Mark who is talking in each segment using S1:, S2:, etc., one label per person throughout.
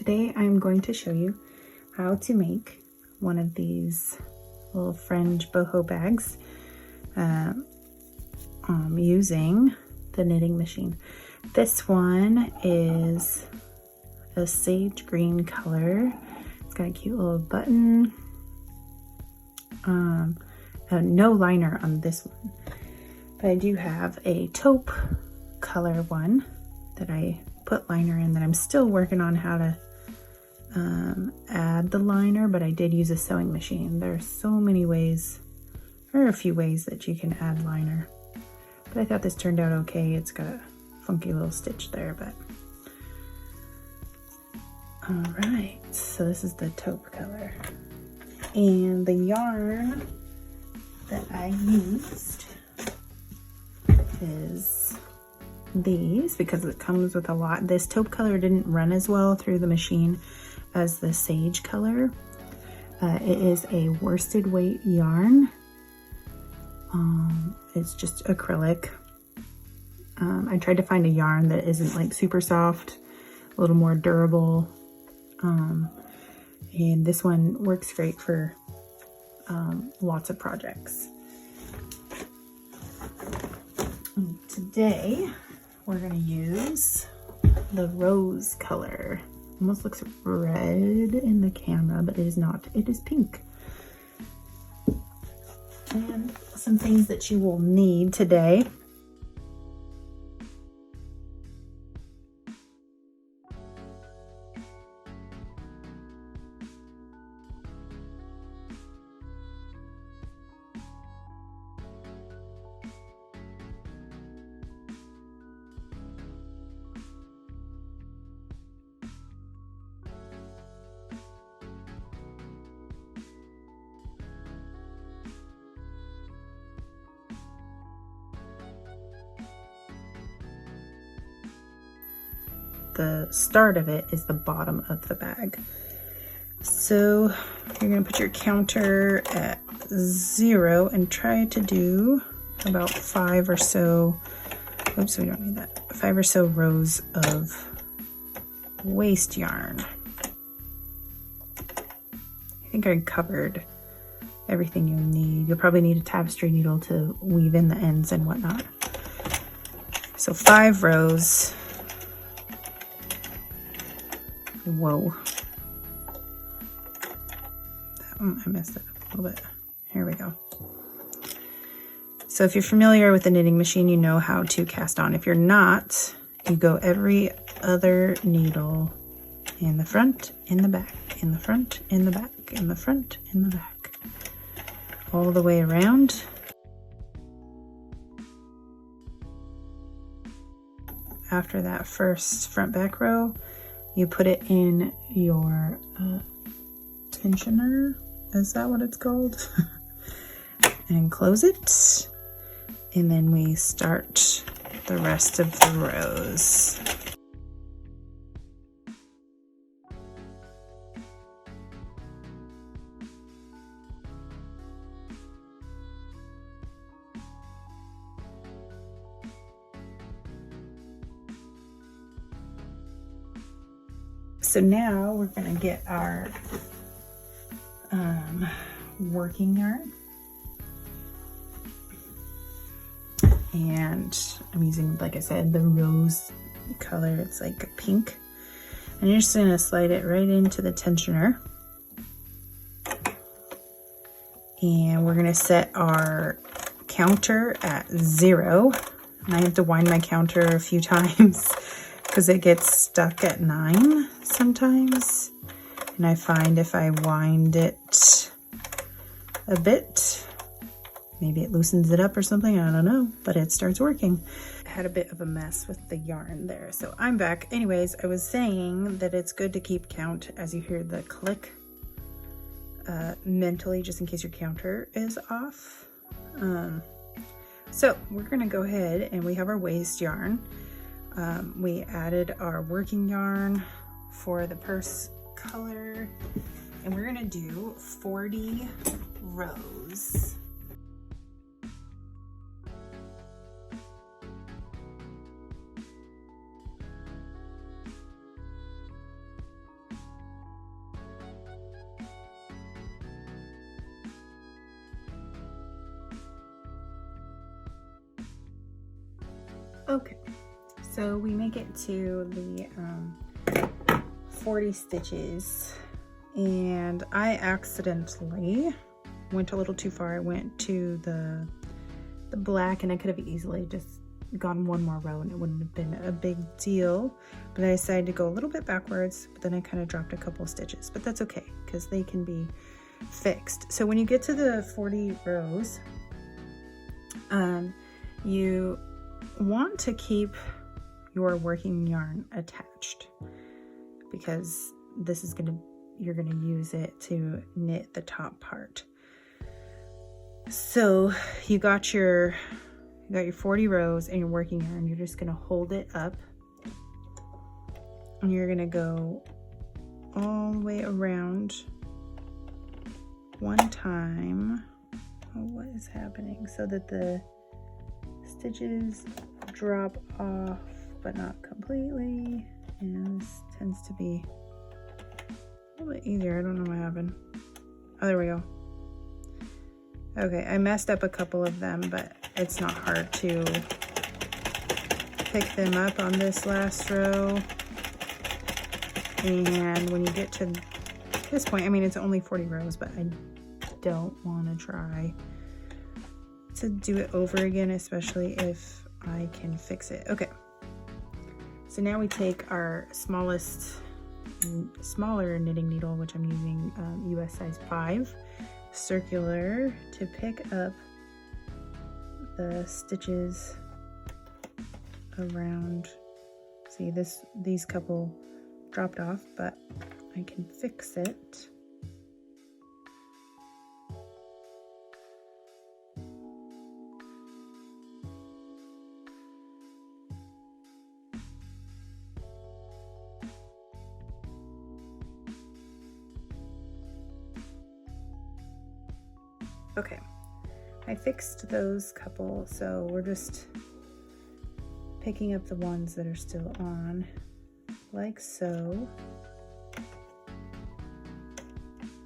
S1: today I'm going to show you how to make one of these little Fringe boho bags using the knitting machine. This one is a sage green color. It's got a cute little button. No liner on this one, but I do have a taupe color one that I put liner in that I'm still working on how to add the liner, but I did use a sewing machine. There are so many ways, or a few ways that you can add liner, but I thought this turned out okay. It's got a funky little stitch there, but all right, so this is the taupe color, and the yarn that I used is these because it comes with a lot. This taupe color didn't run as well through the machine as the sage color. It is a worsted weight yarn. It's just acrylic. I tried to find a yarn that isn't like super soft, a little more durable. And this one works great for lots of projects. Today we're going to use the rose color. Almost looks red in the camera, but it is not. It is pink. And some things that you will need today. The start of it is the bottom of the bag. So you're going to put your counter at 0 and try to do about 5 or so, oops, we don't need that, 5 or so rows of waste yarn. I think I covered everything you need. You'll probably need a tapestry needle to weave in the ends and whatnot. So 5 rows. Whoa. I messed it up a little bit. Here we go. So if you're familiar with the knitting machine, you know how to cast on. If you're not, you go every other needle in the front, in the back, in the front, in the back, in the front, in the back, all the way around. After that first front back row, you put it in your tensioner, is that what it's called? And close it. And then we start the rest of the rows. So now we're going to get our working yarn, and I'm using, like I said, the rose color. It's like pink, and you're just going to slide it right into the tensioner, and we're going to set our counter at 0, and I have to wind my counter a few times because it gets stuck at 9 sometimes, and I find if I wind it a bit, maybe it loosens it up or something, I don't know, but it starts working. I had a bit of a mess with the yarn there, so I'm back. Anyways, I was saying that it's good to keep count as you hear the click mentally, just in case your counter is off. So we're gonna go ahead, and we have our waste yarn. We added our working yarn for the purse color, and we're gonna do 40 rows. Okay, so we make it to the 40 stitches, and I accidentally went a little too far. I went to the black, and I could have easily just gone one more row and it wouldn't have been a big deal, but I decided to go a little bit backwards, but then I kind of dropped a couple of stitches, but that's okay because they can be fixed. So when you get to the 40 rows, you want to keep your working yarn attached because this is you're gonna use it to knit the top part. So you got your 40 rows and your working yarn. You're just gonna hold it up and you're gonna go all the way around one time. Oh, what is happening? So that the stitches drop off, but not completely. And this tends to be a little bit easier. I don't know what happened. Oh, there we go. Okay, I messed up a couple of them, but it's not hard to pick them up on this last row. And when you get to this point, I mean, it's only 40 rows, but I don't want to try to do it over again, especially if I can fix it. Okay, so now we take our smaller knitting needle, which I'm using US size 5, circular, to pick up the stitches around. See, these couple dropped off, but I can fix it. Okay, I fixed those couple, so we're just picking up the ones that are still on, like so.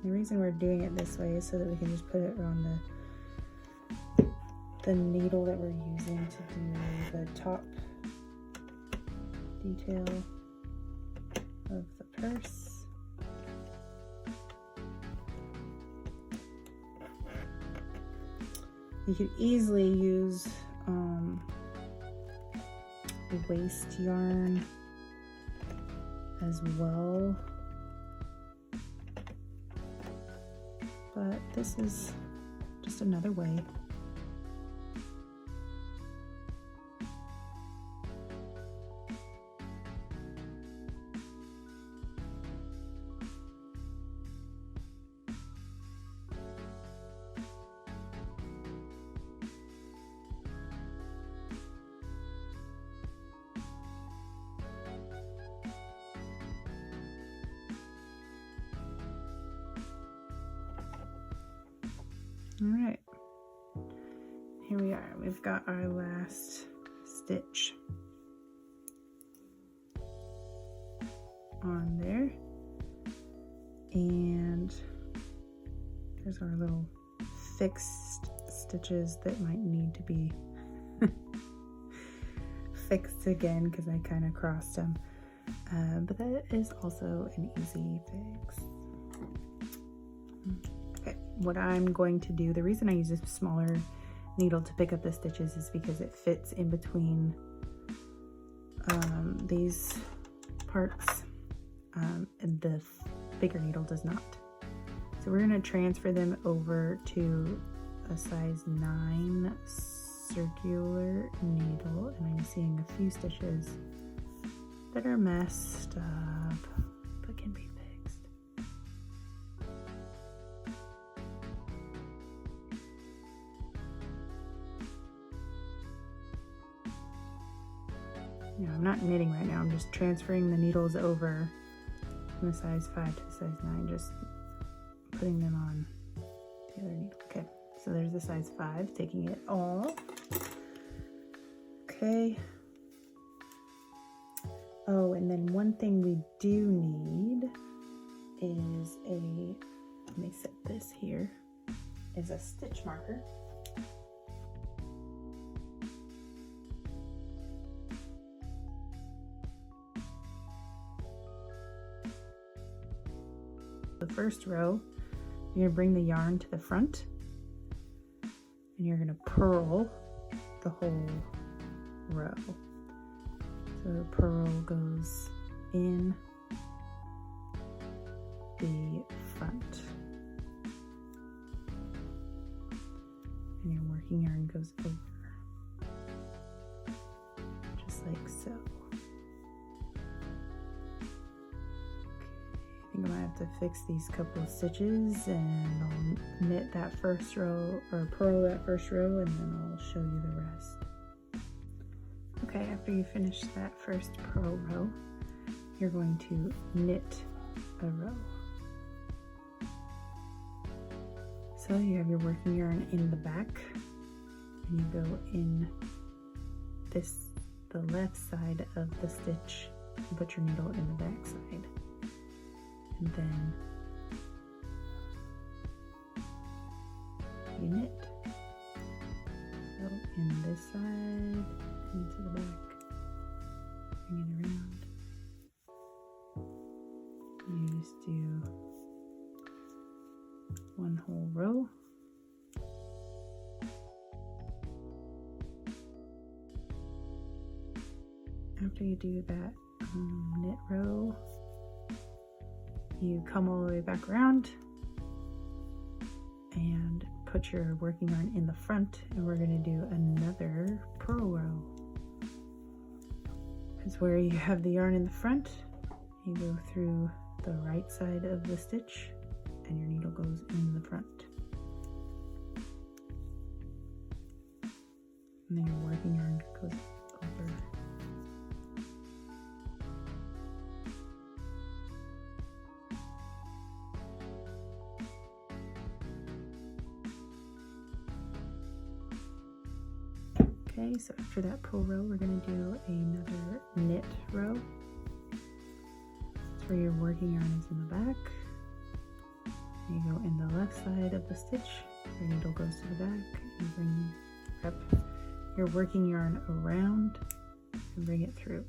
S1: The reason we're doing it this way is so that we can just put it around the needle that we're using to do the top detail of the purse. You could easily use waste yarn as well, but this is just another way. All right, here we are. We've got our last stitch on there, and there's our little fixed stitches that might need to be fixed again because I kind of crossed them, but that is also an easy fix. Okay, what I'm going to do, the reason I use a smaller needle to pick up the stitches is because it fits in between these parts, and the bigger needle does not. So we're going to transfer them over to a size 9 circular needle, and I'm seeing a few stitches that are messed up but can be fixed. I'm not knitting right now, I'm just transferring the needles over from the size 5 to the size 9, just putting them on the other needle. Okay, so there's the size 5, taking it off. Okay. Oh, and then one thing we do need is let me set this here, is a stitch marker. the first row, you're gonna bring the yarn to the front and you're gonna purl the whole row. So the purl goes in the front. And your working yarn goes over. Just like so. I think I might have to fix these couple of stitches, and I'll knit that first row, or purl that first row, and then I'll show you the rest. Okay, after you finish that first purl row, you're going to knit a row. So you have your working yarn in the back, and you go in the left side of the stitch, and put your needle in the back side. And then you knit. So in this side, into the back, bring it around. You just do one whole row. After you do that knit row, you come all the way back around and put your working yarn in the front, and we're going to do another purl row. Because where you have the yarn in the front, you go through the right side of the stitch and your needle goes in the front. And then your working yarn goes over. Okay, so after that purl row, we're going to do another knit row. That's where your working yarn is in the back. You go in the left side of the stitch, your needle goes to the back, and wrap your working yarn around and bring it through.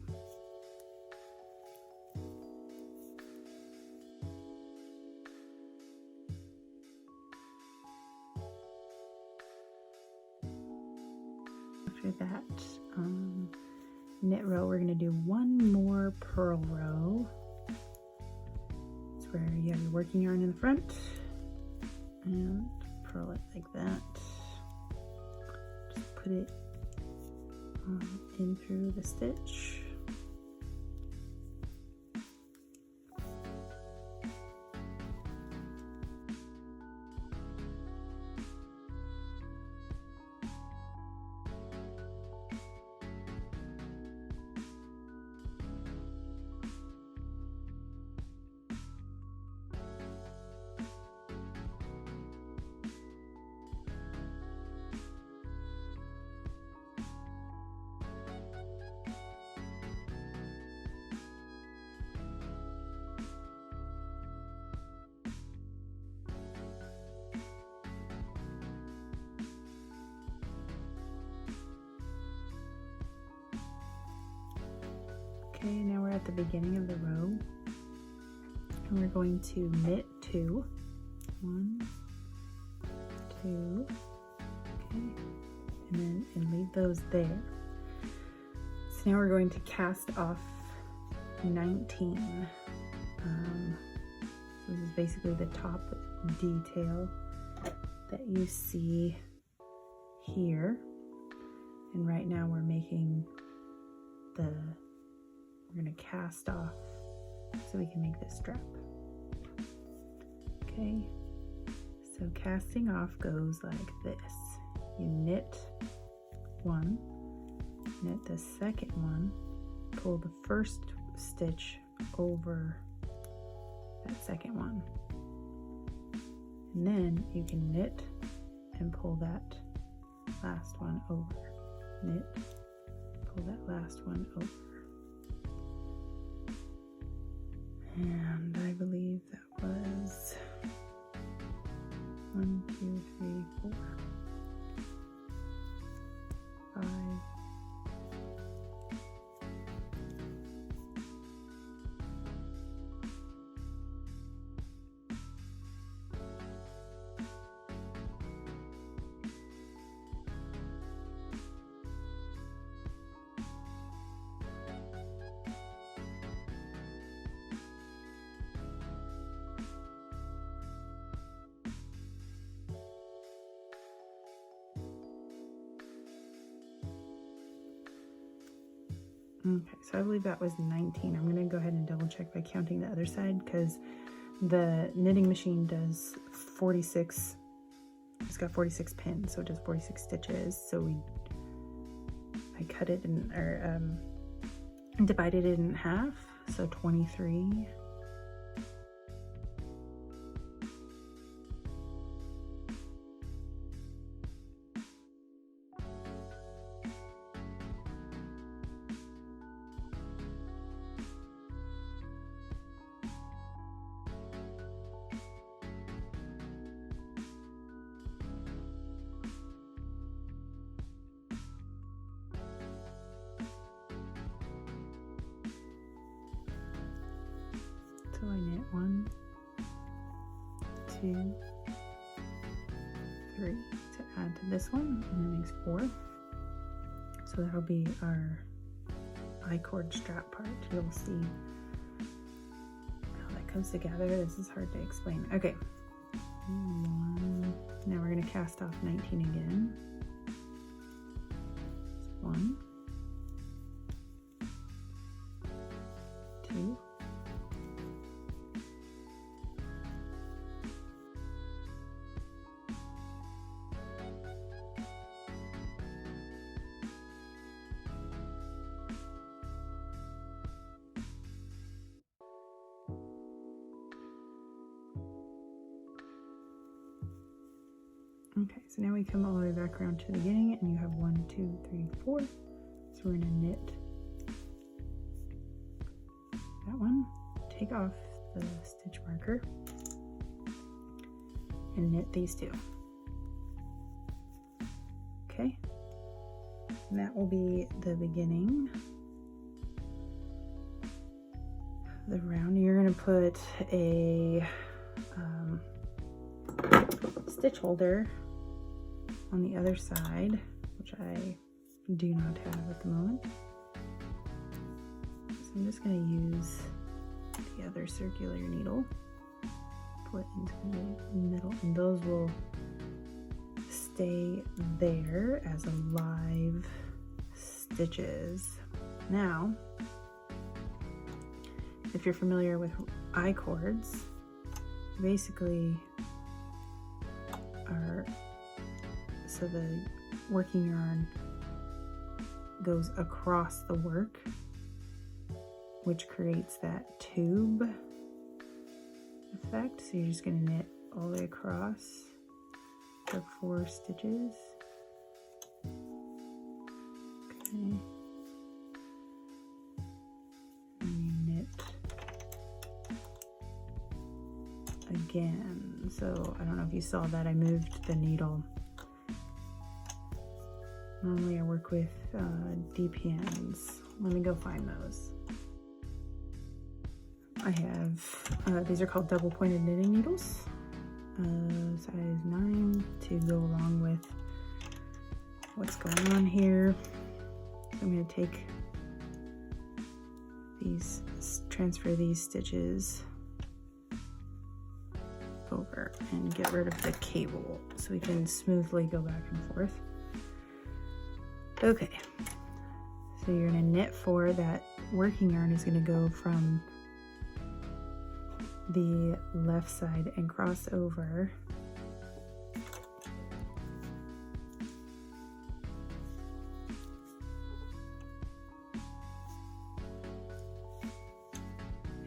S1: After that knit row, we're going to do one more purl row. It's where you have your working yarn in the front and purl it like that. Just put it in through the stitch. Okay, now we're at the beginning of the row, and we're going to knit two. 1, 2, okay, and leave those there. So now we're going to cast off 19. This is basically the top detail that you see here, and right now we're making we're going to cast off so we can make this strap. Okay, so casting off goes like this. You knit one, knit the second one, pull the first stitch over that second one, and then you can knit and pull that last one over. Knit, pull that last one over. And I believe that was 1, 2, 3, 4, 5. Okay, so I believe that was 19. I'm gonna go ahead and double check by counting the other side, because the knitting machine does 46, it's got 46 pins, so it does 46 stitches. So I cut it in, or divided it in half, so 23. So I knit 1, 2, 3 to add to this one, and it makes 4. So that'll be our I-cord strap part. You'll see how that comes together. This is hard to explain. Okay, 1. Now we're going to cast off 19 again. 1, 2, okay, so now we come all the way back around to the beginning, and you have 1, 2, 3, 4. So we're going to knit that one, take off the stitch marker, and knit these 2. Okay, and that will be the beginning of the round. You're going to put a stitch holder on the other side, which I do not have at the moment. So I'm just going to use the other circular needle, pull it into the middle, and those will stay there as live stitches. Now, if you're familiar with I-cords, basically are, so the working yarn goes across the work, which creates that tube effect. So you're just going to knit all the way across for 4 stitches. Okay. And you knit again. So I don't know if you saw that I moved the needle. Normally I work with DPNs. Let me go find those. I have, these are called double pointed knitting needles, size 9, to go along with what's going on here. So I'm going to take these, transfer these stitches over and get rid of the cable so we can smoothly go back and forth. Okay, so you're going to knit 4. That working yarn is going to go from the left side and cross over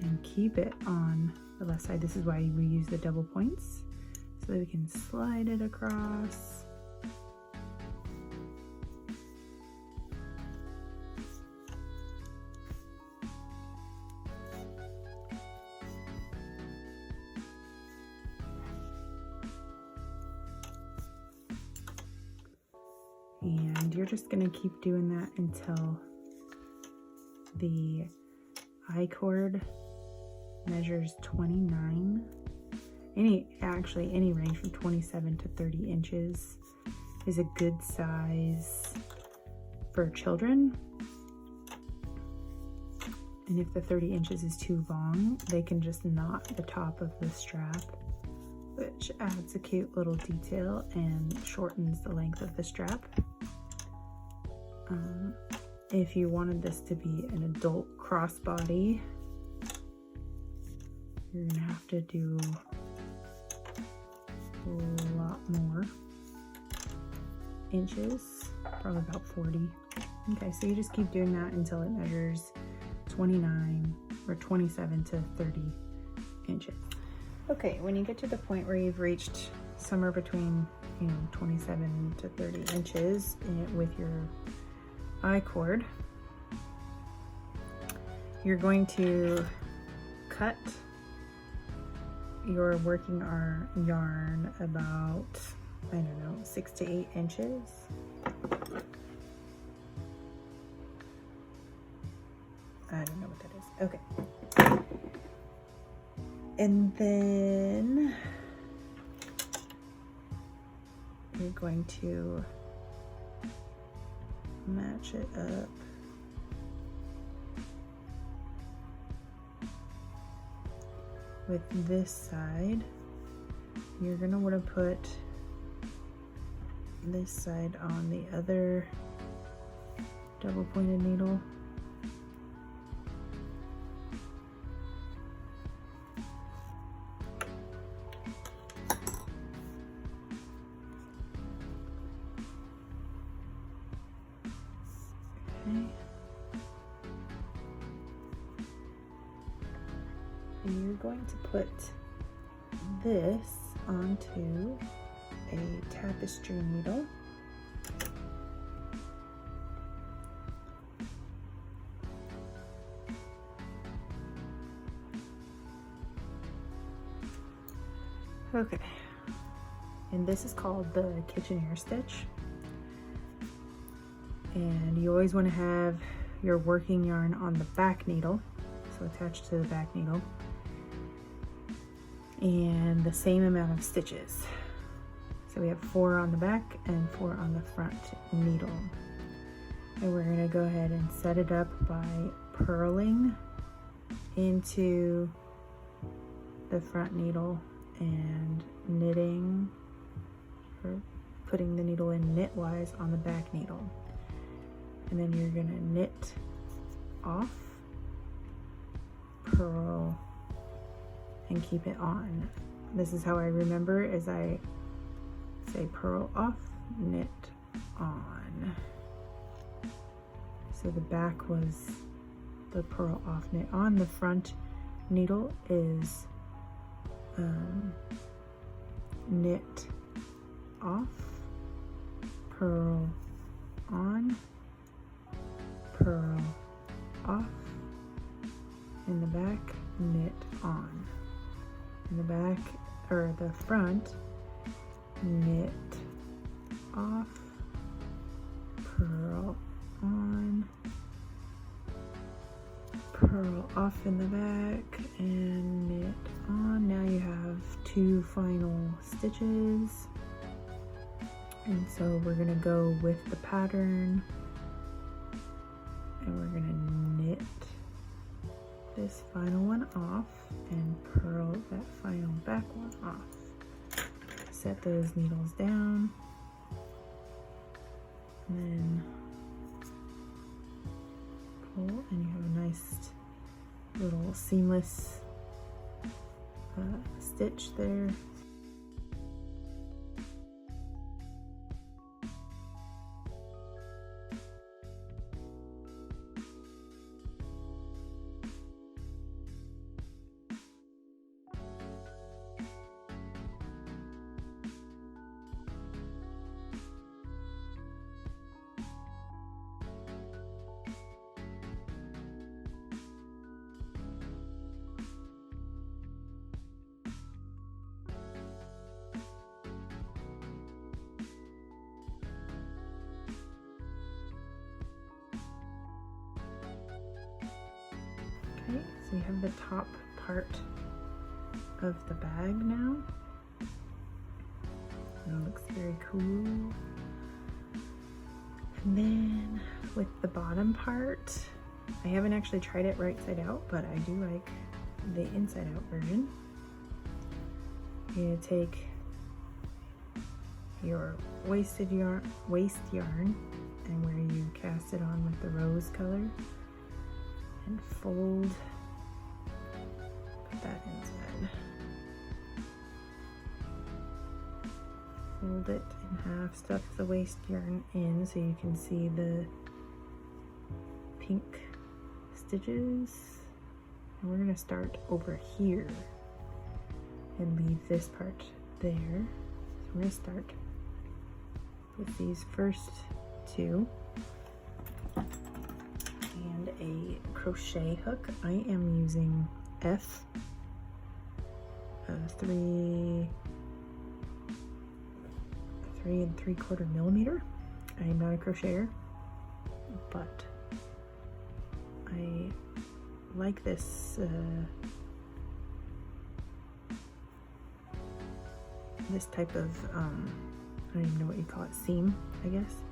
S1: and keep it on the left side. This is why we use the double points, so that we can slide it across. And you're just going to keep doing that until the I-cord measures 29. Any range from 27 to 30 inches is a good size for children. And if the 30 inches is too long, they can just knot the top of the strap, which adds a cute little detail and shortens the length of the strap. if you wanted this to be an adult crossbody, you're gonna have to do a lot more inches, probably about 40. Okay, so you just keep doing that until it measures 29 or 27 to 30 inches. Okay, when you get to the point where you've reached somewhere between 27 to 30 inches with your Icord, you're going to cut your working yarn about, I don't know, 6 to 8 inches. I don't know what that is. Okay. And then you're going to match it up with this side. You're gonna want to put this side on the other double pointed needle. Okay. And you're going to put this onto a tapestry needle. Okay, and this is called the kitchenaire stitch. And you always want to have your working yarn on the back needle, so attached to the back needle, and the same amount of stitches. So we have 4 on the back and 4 on the front needle. And we're going to go ahead and set it up by purling into the front needle and knitting, or putting the needle in knitwise on the back needle. And then you're going to knit off, purl, and keep it on. This is how I remember, is I say purl off, knit on. So the back was the purl off, knit on. The front needle is knit off, purl on, purl off, in the back, knit on. In the back, or the front, knit off, purl on, purl off in the back, and knit on. Now you have 2 final stitches. And so we're gonna go with the pattern, and we're gonna knit this final one off and purl that final back one off. Set those needles down, and then pull, and you have a nice little seamless stitch there. Okay, so you have the top part of the bag now. It looks very cool. And then with the bottom part, I haven't actually tried it right side out, but I do like the inside out version. You're gonna take your waist yarn and where you cast it on with the rose color, and fold, put that inside. Fold it in half, stuff the waste yarn in so you can see the pink stitches. And we're gonna start over here and leave this part there. So we're gonna start with these first two and a crochet hook. I am using F 3 3¾ millimeter. I am not a crocheter, but I like this this type of I don't even know what you call it, seam, I guess.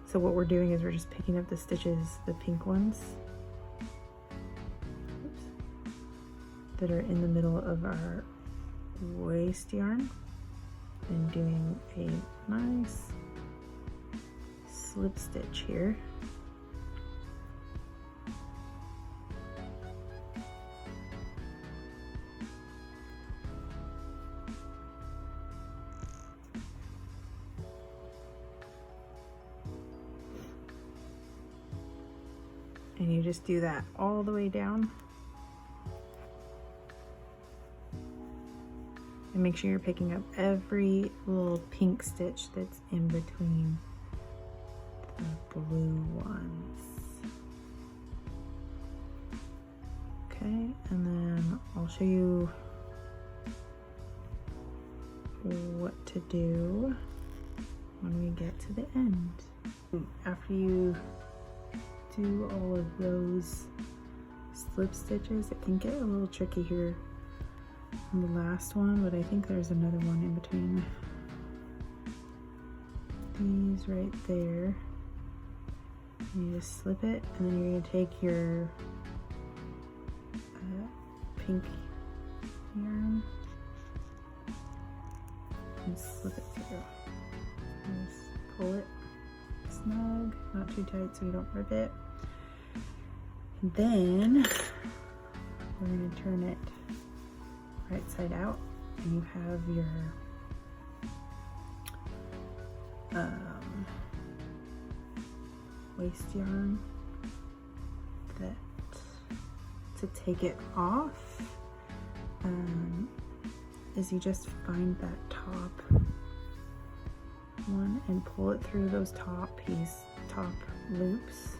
S1: So what we're doing is we're just picking up the stitches, the pink ones, oops, that are in the middle of our waste yarn, and doing a nice slip stitch here. And you just do that all the way down. And make sure you're picking up every little pink stitch that's in between the blue ones. Okay, and then I'll show you what to do when we get to the end. After you do all of those slip stitches, it can get a little tricky here on the last one, but I think there's another one in between these right there. And you just slip it, and then you're going to take your pink yarn and slip it through. Just pull it snug, not too tight so you don't rip it. And then we're going to turn it right side out, and you have your waste yarn that to take it off is you just find that top one and pull it through those top loops.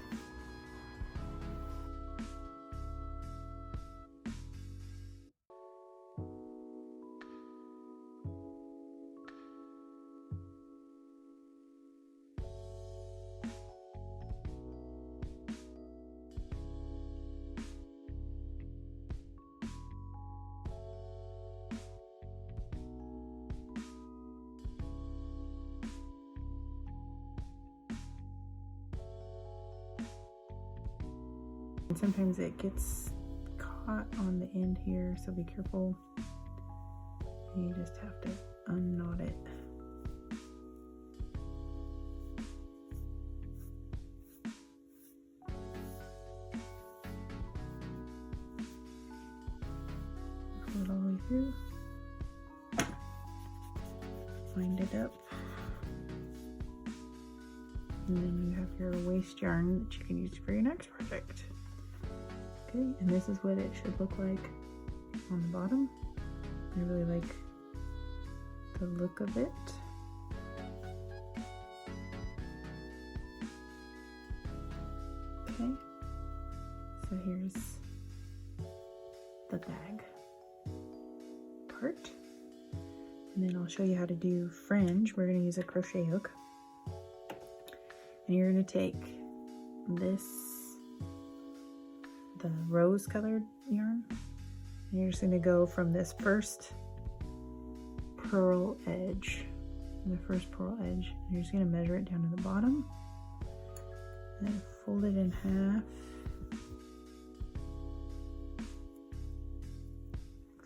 S1: And sometimes it gets caught on the end here, so be careful. You just have to unknot it. Pull it all the way through. Wind it up. And then you have your waste yarn that you can use for your next project. Okay, and this is what it should look like on the bottom. I really like the look of it. Okay, so here's the bag part. And then I'll show you how to do fringe. We're going to use a crochet hook. And you're going to take this, the rose colored yarn, and you're just going to go from this first purl edge, and you're just going to measure it down to the bottom, and then fold it in half,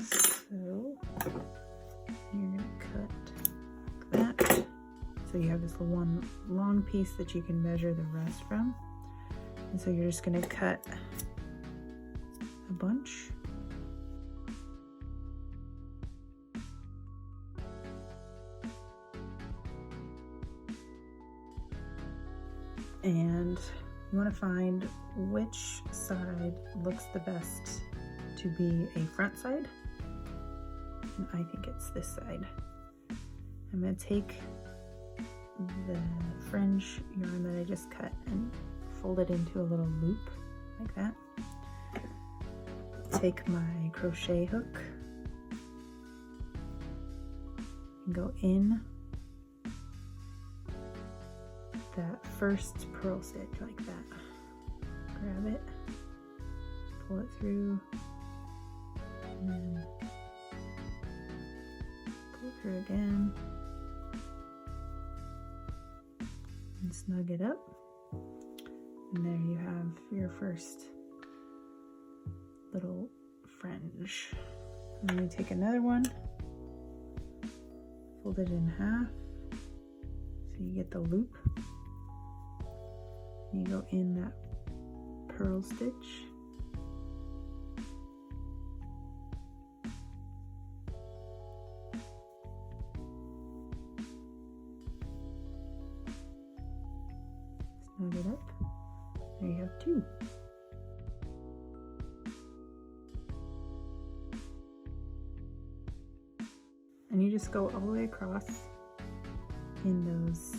S1: so you're going to cut like that. So you have this one long piece that you can measure the rest from. And so you're just gonna cut a bunch. And you want to find which side looks the best to be a front side. And I think it's this side. I'm going to take the fringe yarn that I just cut and fold it into a little loop like that. Take my crochet hook and go in that first purl stitch like that. Grab it, pull it through, and then pull it through again, and snug it up. And there you have your first little fringe. And then you take another one, fold it in half, so you get the loop. You go in that purl stitch, snug it up. There you have two. And you just go all the way across in those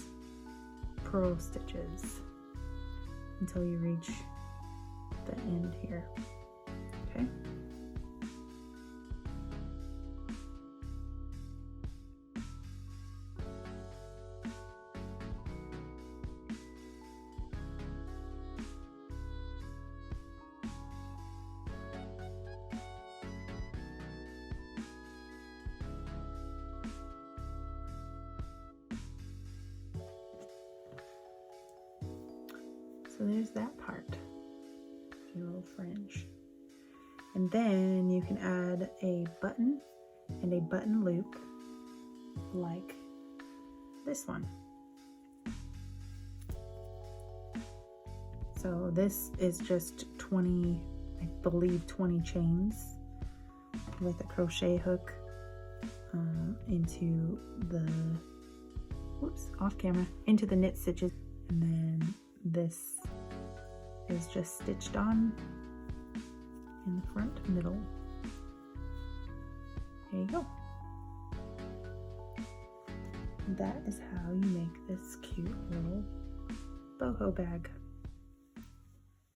S1: purl stitches until you reach the end here, okay? So there's that part, your little fringe. And then you can add a button and a button loop like this one. So this is just 20, I believe 20 chains with a crochet hook into the, whoops, off camera, into the knit stitches. And then this is just stitched on in the front middle. There you go. That is how you make this cute little boho bag.